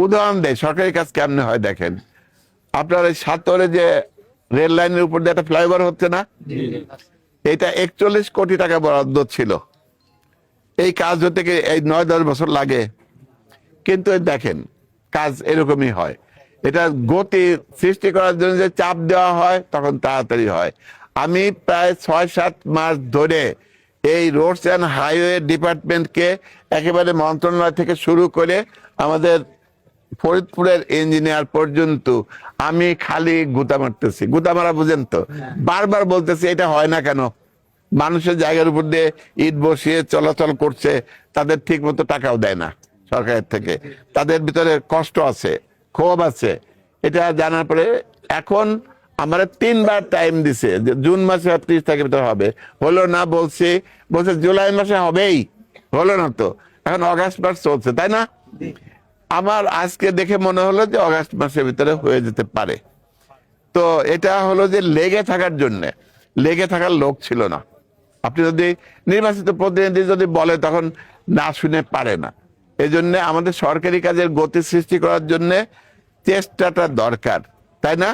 উদাহরণ দেয় সরকারি কাজ কেমনে হয় দেখেন। আপনার এই সাতরে যে রেল লাইনের উপর দিয়ে একটা ফ্লাইওভার হচ্ছে না, এটা 41 কোটি টাকা বরাদ্দ ছিল। এই কাজ হতে এই 9-10 বছর লাগে, কিন্তু দেখেন কাজ এরকমই হয়। এটা গতি সৃষ্টি করার জন্য যে চাপ দেওয়া হয় তখন তাড়াতাড়ি হয়। আমি প্রায় 6-7 মাস ধরে এই রোডস অ্যান্ড হাইওয়ে ডিপার্টমেন্টকে একেবারে মন্ত্রণালয় থেকে শুরু করে আমাদের ফরিদপুরের ইঞ্জিনিয়ার পর্যন্ত আমি খালি গুতা মারতেছি। গুতা মারা বুঝেন তো, বারবার বলতেছি এটা হয় না কেন। মানুষের জায়গার উপর দিয়ে ইট বসিয়ে চলাচল করছে, তাদের ঠিক মতো টাকাও দেয় না সরকারের থেকে, তাদের ভিতরে কষ্ট আছে, ক্ষোভ আছে। এটা জানার পরে এখন আমরা 3বার টাইম দিছে যে জুন মাসে 30 তারিখের ভিতরে হবে, হলো না। বলছে জুলাই মাসে হবেই, হলো না তো। এখন অগাস্ট মাস চলছে, তাই না? আমার আজকে দেখে মনে হলো যে অগাস্ট মাসের ভিতরে হয়ে যেতে পারে। তো এটা হলো যে লেগে থাকার জন্য, লেগে থাকার লোক ছিল না। আপনি যদি নির্বাচিত প্রতিনিধি যদি বলে তখন না শুনে পারে না। এই জন্য আমাদের সরকারি কাজের গতি সৃষ্টি করার জন্য চেষ্টাটা দরকার, তাই না?